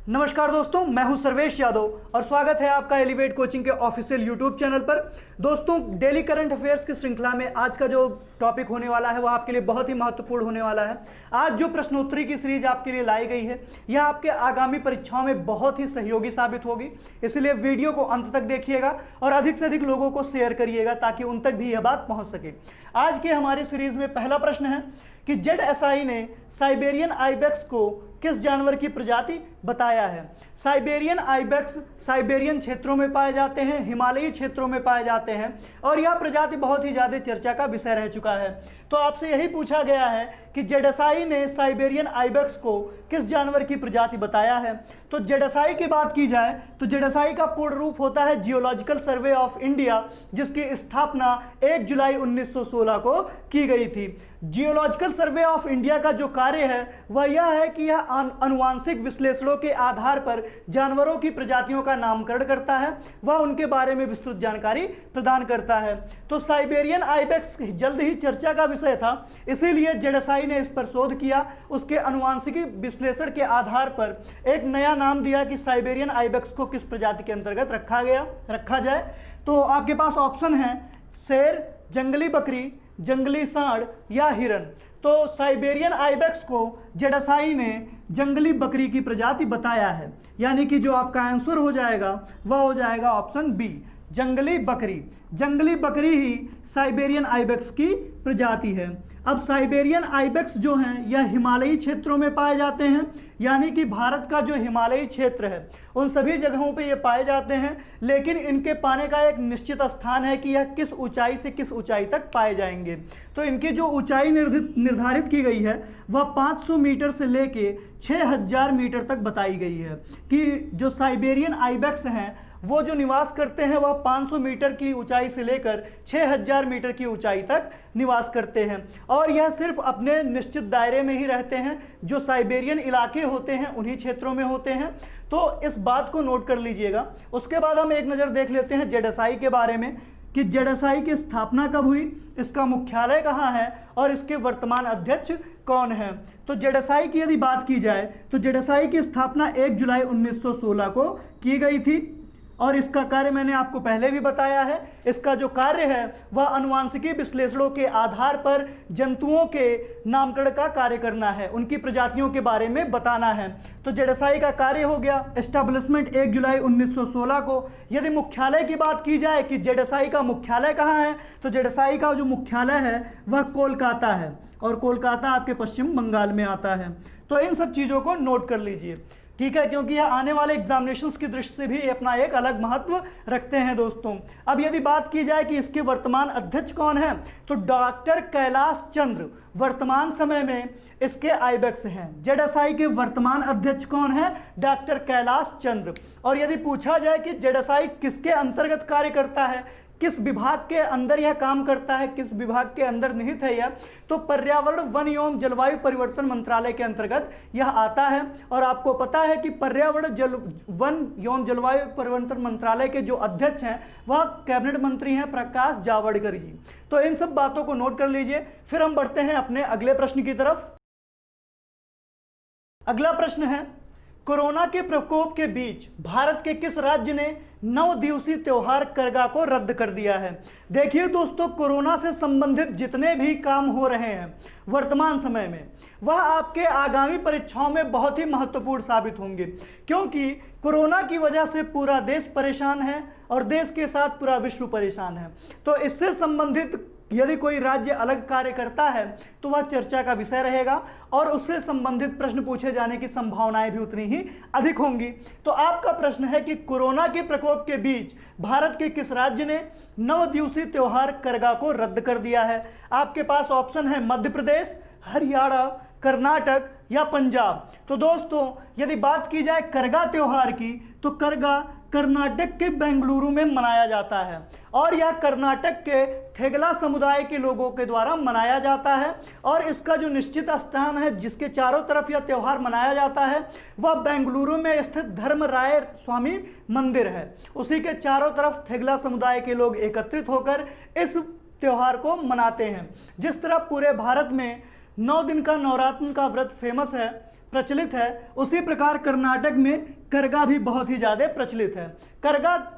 नमस्कार दोस्तों, मैं हूं सर्वेश यादव और स्वागत है आपका एलिवेट कोचिंग के ऑफिशियल यूट्यूब चैनल पर। दोस्तों, डेली करंट अफेयर्स की श्रृंखला में आज का जो टॉपिक होने वाला है वो आपके लिए बहुत ही महत्वपूर्ण होने वाला है। आज जो प्रश्नोत्तरी की सीरीज आपके लिए लाई गई है यह आपके आगामी परीक्षाओं में बहुत ही सहयोगी साबित होगी, इसलिए वीडियो को अंत तक देखिएगा और अधिक से अधिक लोगों को शेयर करिएगा ताकि उन तक भी यह बात पहुंच सके। आज के हमारी सीरीज में पहला प्रश्न है कि ZSI ने साइबेरियन आइबेक्स को किस जानवर की प्रजाति बताया है। साइबेरियन आइबेक्स साइबेरियन क्षेत्रों में पाए जाते हैं, हिमालयी क्षेत्रों में पाए जाते हैं और यह प्रजाति बहुत ही ज़्यादा चर्चा का विषय रह चुका है। तो आपसे यही पूछा गया है कि ZSI ने साइबेरियन आइबेक्स को किस जानवर की प्रजाति बताया है। तो ZSI की बात की जाए तो ZSI का पूर्ण रूप होता है जियोलॉजिकल सर्वे ऑफ इंडिया, जिसकी स्थापना 1 जुलाई 1916 को की गई थी। जियोलॉजिकल सर्वे ऑफ इंडिया का जो कार्य है वह यह है कि यह आनुवांशिक विश्लेषणों के आधार पर जानवरों की प्रजातियों का नामकरण करता है, वह उनके बारे में विस्तृत जानकारी प्रदान करता है। तो साइबेरियन आइबेक्स जल्द ही चर्चा का विषय था, इसीलिए ZSI ने इस पर शोध किया। उसके आनुवांशिकी विश्लेषण के आधार पर एक नया नाम दिया कि साइबेरियन आइबेक्स को किस प्रजाति के अंतर्गत रखा जाए। तो आपके पास ऑप्शन है शेर, जंगली बकरी, जंगली सांड या हिरन। तो साइबेरियन आइबेक्स को ZSI ने जंगली बकरी की प्रजाति बताया है, यानी कि जो आपका आंसर हो जाएगा वह हो जाएगा ऑप्शन बी, जंगली बकरी। जंगली बकरी ही साइबेरियन आइबेक्स की प्रजाति है। अब साइबेरियन आइबेक्स जो हैं यह हिमालयी क्षेत्रों में पाए जाते हैं, यानी कि भारत का जो हिमालयी क्षेत्र है उन सभी जगहों पे ये पाए जाते हैं, लेकिन इनके पाने का एक निश्चित स्थान है कि यह किस ऊंचाई से किस ऊंचाई तक पाए जाएंगे। तो इनकी जो ऊंचाई निर्धारित की गई है वह 500 मीटर से लेके 6000 मीटर तक बताई गई है कि जो साइबेरियन आइबेक्स हैं वो जो निवास करते हैं वह 500 मीटर की ऊंचाई से लेकर 6000 मीटर की ऊंचाई तक निवास करते हैं और यह सिर्फ अपने निश्चित दायरे में ही रहते हैं। जो साइबेरियन इलाके होते हैं उन्हीं क्षेत्रों में होते हैं। तो इस बात को नोट कर लीजिएगा। उसके बाद हम एक नज़र देख लेते हैं ZSI के बारे में कि ZSI की स्थापना कब हुई, इसका मुख्यालय कहाँ है और इसके वर्तमान अध्यक्ष कौन है। तो ZSI की यदि बात की जाए तो ZSI की स्थापना 1 जुलाई 1916 को की गई थी और इसका कार्य मैंने आपको पहले भी बताया है। इसका जो कार्य है वह आनुवांशिकी विश्लेषणों के आधार पर जंतुओं के नामकरण का कार्य करना है, उनकी प्रजातियों के बारे में बताना है। तो ZSI का कार्य हो गया एस्टैब्लिशमेंट 1 जुलाई 1916 को। यदि मुख्यालय की बात की जाए कि ZSI का मुख्यालय कहाँ है, तो ZSI का जो मुख्यालय है वह कोलकाता है और कोलकाता आपके पश्चिम बंगाल में आता है। तो इन सब चीज़ों को नोट कर लीजिए, ठीक है, क्योंकि यह आने वाले एग्जामिनेशंस की दृष्टि से भी अपना एक अलग महत्व रखते हैं दोस्तों। अब यदि बात की जाए कि इसके वर्तमान अध्यक्ष कौन है, तो डॉक्टर कैलाश चंद्र वर्तमान समय में इसके आइबेक्स हैं। ZSI के वर्तमान अध्यक्ष कौन है? डॉक्टर कैलाश चंद्र। और यदि पूछा जाए कि ZSI किसके अंतर्गत कार्य करता है, किस विभाग के अंदर यह काम करता है, किस विभाग के अंदर निहित है यह, तो पर्यावरण वन एवं जलवायु परिवर्तन मंत्रालय के अंतर्गत यह आता है। और आपको पता है कि पर्यावरण वन एवं जलवायु परिवर्तन मंत्रालय के जो अध्यक्ष हैं वह कैबिनेट मंत्री हैं प्रकाश जावड़ेकर जी। तो इन सब बातों को नोट कर लीजिए। फिर हम बढ़ते हैं अपने अगले प्रश्न की तरफ। अगला प्रश्न है, कोरोना के प्रकोप के बीच भारत के किस राज्य ने 9 दिवसीय त्योहार करगा को रद्द कर दिया है। देखिए दोस्तों, कोरोना से संबंधित जितने भी काम हो रहे हैं वर्तमान समय में वह आपके आगामी परीक्षाओं में बहुत ही महत्वपूर्ण साबित होंगे, क्योंकि कोरोना की वजह से पूरा देश परेशान है और देश के साथ पूरा विश्व परेशान है। तो इससे संबंधित यदि कोई राज्य अलग कार्य करता है तो वह चर्चा का विषय रहेगा और उससे संबंधित प्रश्न पूछे जाने की संभावनाएं भी उतनी ही अधिक होंगी। तो आपका प्रश्न है कि कोरोना के प्रकोप के बीच भारत के किस राज्य ने 9 दिवसीय त्योहार करगा को रद्द कर दिया है। आपके पास ऑप्शन है मध्य प्रदेश, हरियाणा, कर्नाटक या पंजाब। तो दोस्तों, यदि बात की जाए करगा त्योहार की तो करगा कर्नाटक के बेंगलुरु में मनाया जाता है और यह कर्नाटक के थेगला समुदाय के लोगों के द्वारा मनाया जाता है और इसका जो निश्चित स्थान है जिसके चारों तरफ यह त्यौहार मनाया जाता है वह बेंगलुरु में स्थित धर्मराय स्वामी मंदिर है। उसी के चारों तरफ थेगला समुदाय के लोग एकत्रित होकर इस त्यौहार को मनाते हैं। जिस तरह पूरे भारत में 9 दिन का नवरात्र का व्रत फेमस है, प्रचलित है, उसी प्रकार कर्नाटक में करगा भी बहुत ही ज़्यादा प्रचलित है। करगा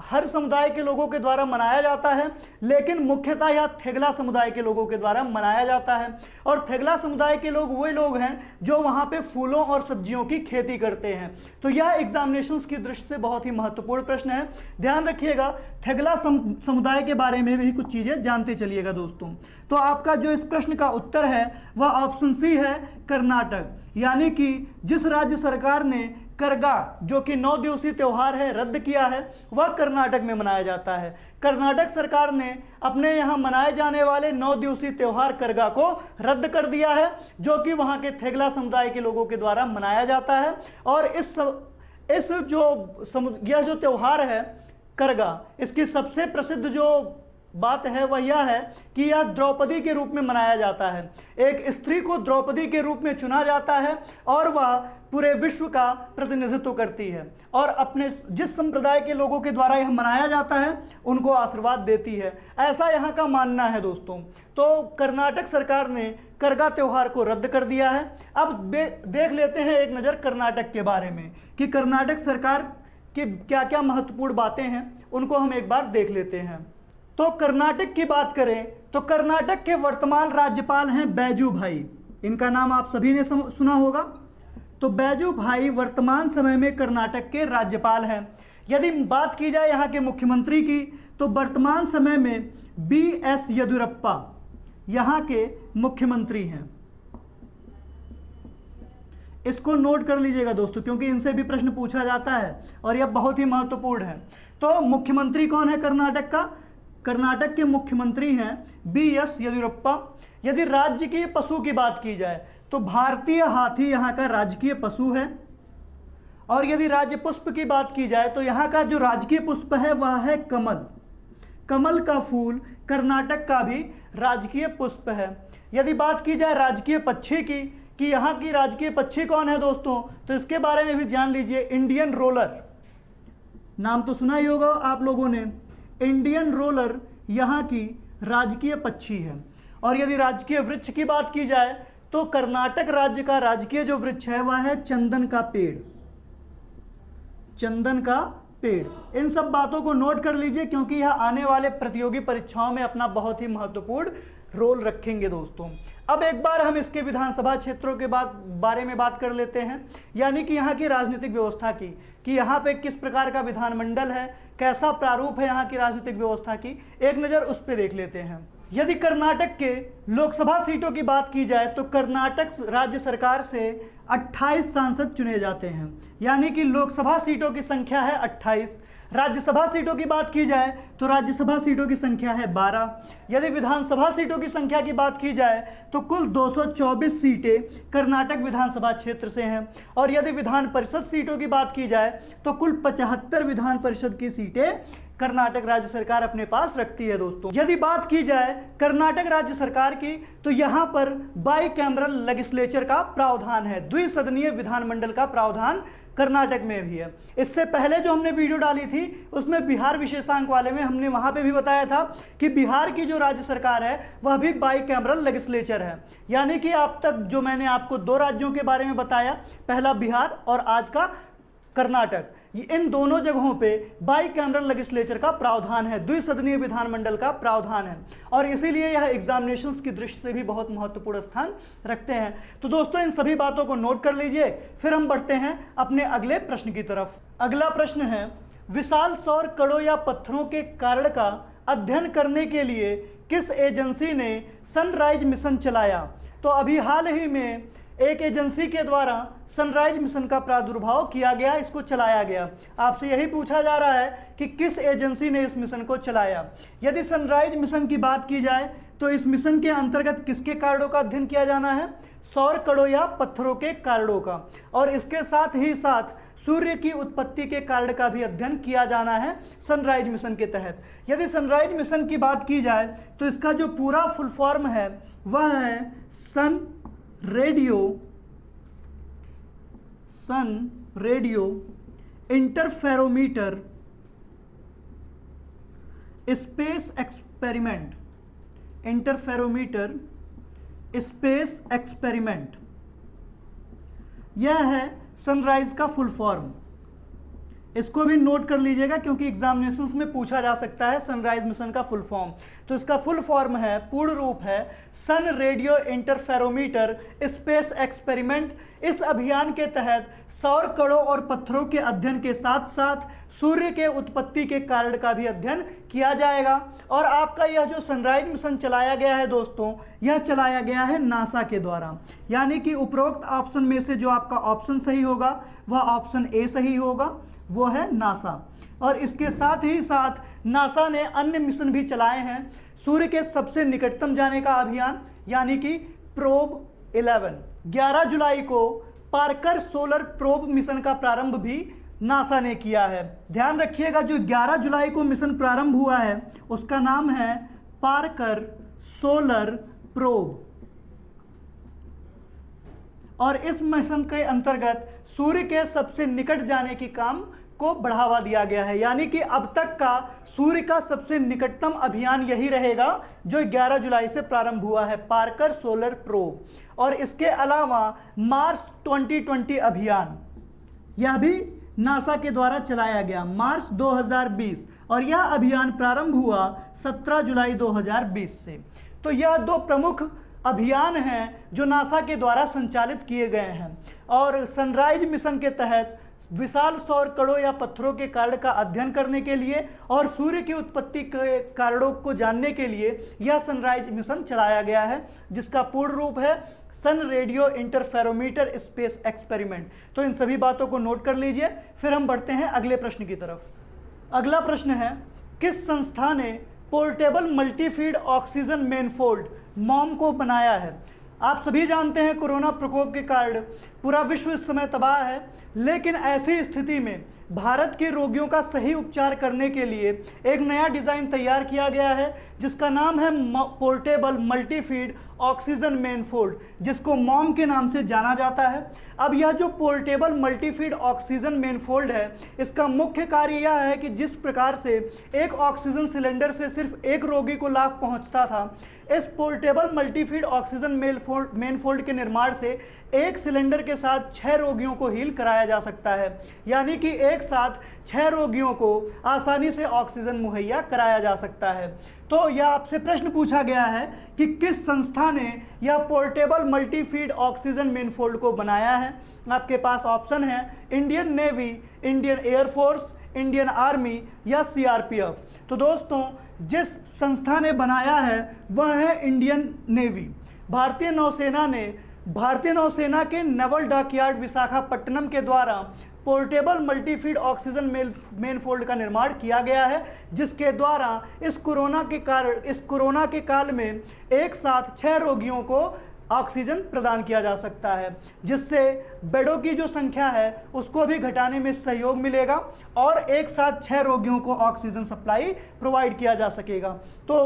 हर समुदाय के लोगों के द्वारा मनाया जाता है, लेकिन मुख्यतः यह थेगला समुदाय के लोगों के द्वारा मनाया जाता है। और थेगला समुदाय के लोग वे लोग हैं जो वहाँ पे फूलों और सब्जियों की खेती करते हैं। तो यह एग्जामिनेशंस की दृष्टि से बहुत ही महत्वपूर्ण प्रश्न है, ध्यान रखिएगा। थेगला समुदाय के बारे में भी कुछ चीज़ें जानते चलिएगा दोस्तों। तो आपका जो इस प्रश्न का उत्तर है वह ऑप्शन सी है, कर्नाटक। यानी कि जिस राज्य सरकार ने करगा जो कि 9 दिवसीय त्यौहार है रद्द किया है, वह कर्नाटक में मनाया जाता है। कर्नाटक सरकार ने अपने यहाँ मनाए जाने वाले 9 दिवसीय त्यौहार करगा को रद्द कर दिया है, जो कि वहाँ के थेगला समुदाय के लोगों के द्वारा मनाया जाता है। और यह जो त्यौहार है करगा, इसकी सबसे प्रसिद्ध जो बात है वह यह है कि यह द्रौपदी के रूप में मनाया जाता है। एक स्त्री को द्रौपदी के रूप में चुना जाता है और वह पूरे विश्व का प्रतिनिधित्व करती है और अपने जिस संप्रदाय के लोगों के द्वारा यह मनाया जाता है उनको आशीर्वाद देती है, ऐसा यहाँ का मानना है दोस्तों। तो कर्नाटक सरकार ने करगा त्यौहार को रद्द कर दिया है। अब देख लेते हैं एक नज़र कर्नाटक के बारे में कि कर्नाटक सरकार की क्या क्या महत्वपूर्ण बातें हैं, उनको हम एक बार देख लेते हैं। तो कर्नाटक की बात करें तो कर्नाटक के वर्तमान राज्यपाल हैं बैजू भाई। इनका नाम आप सभी ने सुना होगा। तो बैजू भाई वर्तमान समय में कर्नाटक के राज्यपाल हैं। यदि बात की जाए यहाँ के मुख्यमंत्री की तो वर्तमान समय में BS येदियुरप्पा यहाँ के मुख्यमंत्री हैं। इसको नोट कर लीजिएगा दोस्तों, क्योंकि इनसे भी प्रश्न पूछा जाता है और यह बहुत ही महत्वपूर्ण है। तो मुख्यमंत्री कौन है कर्नाटक का? कर्नाटक के मुख्यमंत्री हैं BS येदियुरप्पा। यदि राजकीय पशु की बात की जाए तो भारतीय हाथी यहाँ का राजकीय पशु है। और यदि राज्य पुष्प की बात की जाए तो यहाँ का जो राजकीय पुष्प है वह है कमल। कमल का फूल कर्नाटक का भी राजकीय पुष्प है। यदि बात की जाए राजकीय पक्षी की कि यहाँ की राजकीय पक्षी कौन है दोस्तों, तो इसके बारे में भी जान लीजिए। इंडियन रोलर, नाम तो सुना ही होगा आप लोगों ने। इंडियन रोलर यहाँ की राजकीय पक्षी है। और यदि राजकीय वृक्ष की बात की जाए तो कर्नाटक राज्य का राजकीय जो वृक्ष है वह है चंदन का पेड़। चंदन का पेड़। इन सब बातों को नोट कर लीजिए, क्योंकि यह आने वाले प्रतियोगी परीक्षाओं में अपना बहुत ही महत्वपूर्ण रोल रखेंगे दोस्तों। अब एक बार हम इसके विधानसभा क्षेत्रों के बारे में बात कर लेते हैं, यानी कि यहाँ की राजनीतिक व्यवस्था की, कि यहाँ पे किस प्रकार का विधानमंडल है, कैसा प्रारूप है यहाँ की राजनीतिक व्यवस्था की, एक नज़र उस पर देख लेते हैं। यदि कर्नाटक के लोकसभा सीटों की बात की जाए तो कर्नाटक राज्य सरकार से 28 सांसद चुने जाते हैं, यानी कि लोकसभा सीटों की संख्या है 28। राज्यसभा सीटों की बात की जाए तो राज्यसभा सीटों की संख्या है 12। यदि विधानसभा सीटों की संख्या की बात की जाए तो कुल 224 सीटें कर्नाटक विधानसभा क्षेत्र से हैं। और यदि विधान परिषद सीटों की बात की जाए तो कुल 75 विधान परिषद की सीटें कर्नाटक राज्य सरकार अपने पास रखती है दोस्तों। यदि बात की जाए कर्नाटक राज्य सरकार की तो यहाँ पर बाई कैमरल लेजिस्लेचर का प्रावधान है, द्विसदनीय विधानमंडल का प्रावधान कर्नाटक में भी है। इससे पहले जो हमने वीडियो डाली थी उसमें बिहार विशेषांक वाले में हमने वहाँ पे भी बताया था कि बिहार की जो राज्य सरकार है वह भी बाई कैमरल लेजिस्लेचर है, यानी कि अब तक जो मैंने आपको 2 राज्यों के बारे में बताया, पहला बिहार और आज का कर्नाटक, इन दोनों जगहों पे बाई कैमरल लेजिस्लेचर का प्रावधान है, द्विसदनीय विधानमंडल का प्रावधान है। और इसीलिए यह एग्जामिनेशंस की दृष्टि से भी बहुत महत्वपूर्ण स्थान रखते हैं। तो दोस्तों इन सभी बातों को नोट कर लीजिए, फिर हम बढ़ते हैं अपने अगले प्रश्न की तरफ। अगला प्रश्न है, विशाल सौर कणों या पत्थरों के कारण का अध्ययन करने के लिए किस एजेंसी ने सनराइज मिशन चलाया? तो अभी हाल ही में एक एजेंसी के द्वारा सनराइज मिशन का प्रादुर्भाव किया गया, इसको चलाया गया। आपसे यही पूछा जा रहा है कि किस एजेंसी ने इस मिशन को चलाया। यदि सनराइज मिशन की बात की जाए तो इस मिशन के अंतर्गत किसके कारणों का अध्ययन किया जाना है? सौर कणों या पत्थरों के कारणों का, और इसके साथ ही साथ सूर्य की उत्पत्ति के कारण का भी अध्ययन किया जाना है सनराइज मिशन के तहत। यदि सनराइज मिशन की बात की जाए तो इसका जो पूरा फुल फॉर्म है वह है sun radio interferometer space experiment, interferometer space experiment. यह है सनराइज का फुल फॉर्म। इसको भी नोट कर लीजिएगा क्योंकि एग्जामिनेशंस में पूछा जा सकता है सनराइज मिशन का फुल फॉर्म। तो इसका फुल फॉर्म है, पूर्ण रूप है sun radio interferometer space experiment. इस अभियान के तहत सौर कणों और पत्थरों के अध्ययन के साथ साथ सूर्य के उत्पत्ति के कारण का भी अध्ययन किया जाएगा। और आपका यह जो सनराइज मिशन चलाया गया है दोस्तों, यह चलाया गया है नासा के द्वारा। यानी कि उपरोक्त ऑप्शन में से जो आपका ऑप्शन सही होगा वह ऑप्शन ए सही होगा, वो है नासा। और इसके साथ ही साथ नासा ने अन्य मिशन भी चलाए हैं। सूर्य के सबसे निकटतम जाने का अभियान यानी कि प्रोब 11 जुलाई को पार्कर सोलर प्रोब मिशन का प्रारंभ भी नासा ने किया है। ध्यान रखिएगा, जो 11 जुलाई को मिशन प्रारंभ हुआ है उसका नाम है पार्कर सोलर प्रोब। और इस मिशन के अंतर्गत सूर्य के सबसे निकट जाने की काम को बढ़ावा दिया गया है। यानी कि अब तक का सूर्य का सबसे निकटतम अभियान यही रहेगा जो 11 जुलाई से प्रारंभ हुआ है, पार्कर सोलर प्रोब। और इसके अलावा मार्स 2020 अभियान, यह भी नासा के द्वारा चलाया गया, मार्च 2020। और यह अभियान प्रारंभ हुआ 17 जुलाई 2020 से। तो यह दो प्रमुख अभियान हैं जो नासा के द्वारा संचालित किए गए हैं। और सनराइज मिशन के तहत विशाल सौर कणों या पत्थरों के कारण का अध्ययन करने के लिए और सूर्य की उत्पत्ति के कारणों को जानने के लिए यह सनराइज मिशन चलाया गया है, जिसका पूर्ण रूप है sun radio interferometer space experiment. तो इन सभी बातों को नोट कर लीजिए। फिर हम बढ़ते हैं अगले प्रश्न की तरफ। अगला प्रश्न है, किस संस्था ने पोर्टेबल मल्टीफीड ऑक्सीजन मेनफोल्ड मॉम को बनाया है? आप सभी जानते हैं कोरोना प्रकोप के कारण पूरा विश्व इस समय तबाह है, लेकिन ऐसी स्थिति में भारत के रोगियों का सही उपचार करने के लिए एक नया डिज़ाइन तैयार किया गया है जिसका नाम है पोर्टेबल मल्टीफीड ऑक्सीजन मेनफोल्ड, जिसको मॉम के नाम से जाना जाता है। अब यह जो पोर्टेबल मल्टीफीड ऑक्सीजन मेनफोल्ड है, इसका मुख्य कार्य यह है कि जिस प्रकार से एक ऑक्सीजन सिलेंडर से सिर्फ एक रोगी को लाभ पहुंचता था, इस पोर्टेबल मल्टीफीड ऑक्सीजन मेनफोल्ड के निर्माण से एक सिलेंडर के साथ 6 रोगियों को हील कराया जा सकता है। यानी कि एक साथ 6 रोगियों को आसानी से ऑक्सीजन मुहैया कराया जा सकता है। तो यह आपसे प्रश्न पूछा गया है कि किस संस्था ने यह पोर्टेबल मल्टीफीड ऑक्सीजन मेनफोल्ड को बनाया है। आपके पास ऑप्शन है Indian navy, Indian air force, Indian army या सीआरपीएफ। तो दोस्तों, जिस संस्था ने बनाया है वह है इंडियन नेवी। भारतीय नौसेना के नेवल डॉकयार्ड विशाखापट्टनम के द्वारा पोर्टेबल मल्टीफीड ऑक्सीजन मेनफोल्ड का निर्माण किया गया है, जिसके द्वारा इस कोरोना के काल में एक साथ 6 रोगियों को ऑक्सीजन प्रदान किया जा सकता है, जिससे बेडों की जो संख्या है उसको भी घटाने में सहयोग मिलेगा और एक साथ 6 रोगियों को ऑक्सीजन सप्लाई प्रोवाइड किया जा सकेगा। तो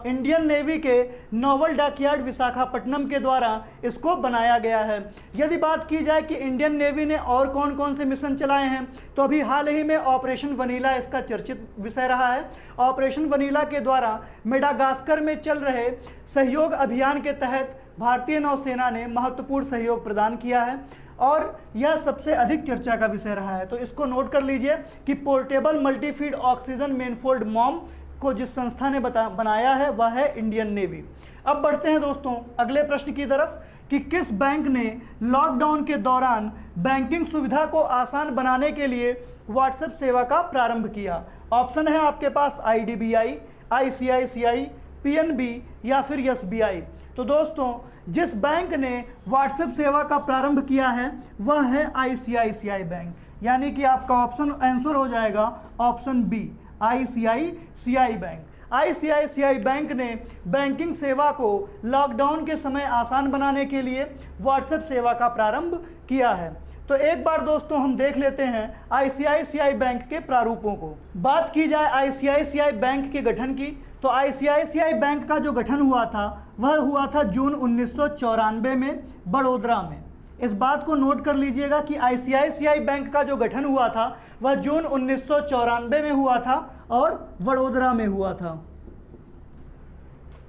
इंडियन नेवी के नेवल डॉकयार्ड विशाखापट्टनम के द्वारा इसको बनाया गया है। यदि बात की जाए कि इंडियन नेवी ने और कौन कौन से मिशन चलाए हैं, तो अभी हाल ही में ऑपरेशन वनीला इसका चर्चित विषय रहा है। ऑपरेशन वनीला के द्वारा मेडागास्कर में चल रहे सहयोग अभियान के तहत भारतीय नौसेना ने महत्वपूर्ण सहयोग प्रदान किया है और यह सबसे अधिक चर्चा का विषय रहा है। तो इसको नोट कर लीजिए कि पोर्टेबल मल्टीफीड ऑक्सीजन मेनफोल्ड मॉम को जिस संस्था ने बनाया है वह है इंडियन नेवी। अब बढ़ते हैं दोस्तों अगले प्रश्न की तरफ कि किस बैंक ने लॉकडाउन के दौरान बैंकिंग सुविधा को आसान बनाने के लिए व्हाट्सएप सेवा का प्रारंभ किया? ऑप्शन है आपके पास IDBI, ICICI, PNB या फिर SBI। तो दोस्तों, जिस बैंक ने व्हाट्सएप सेवा का प्रारंभ किया है वह है ICICI बैंक। यानी कि आपका ऑप्शन आंसर हो जाएगा option B, ICICI bank. ICICI bank ने बैंकिंग सेवा को लॉकडाउन के समय आसान बनाने के लिए व्हाट्सएप सेवा का प्रारंभ किया है। तो एक बार दोस्तों हम देख लेते हैं ICICI बैंक के प्रारूपों को। बात की जाए ICICI बैंक के गठन की, तो ICICI बैंक का जो गठन हुआ था वह हुआ था जून 1994 में बड़ौदा में। इस बात को नोट कर लीजिएगा कि ICICI बैंक का जो गठन हुआ था वह जून 1994 में हुआ था और बड़ौदा में हुआ था।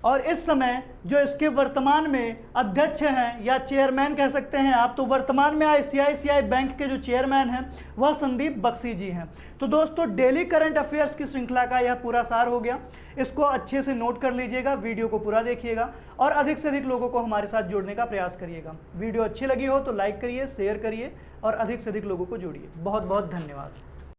और इस समय जो इसके वर्तमान में अध्यक्ष हैं या चेयरमैन कह सकते हैं आप, तो वर्तमान में आईसीआईसीआई बैंक के जो चेयरमैन हैं वह संदीप बख्शी जी हैं। तो दोस्तों डेली करंट अफेयर्स की श्रृंखला का यह पूरा सार हो गया। इसको अच्छे से नोट कर लीजिएगा, वीडियो को पूरा देखिएगा और अधिक से अधिक लोगों को हमारे साथ जोड़ने का प्रयास करिएगा। वीडियो अच्छी लगी हो तो लाइक करिए, शेयर करिए और अधिक से अधिक लोगों को जोड़िए। बहुत बहुत धन्यवाद।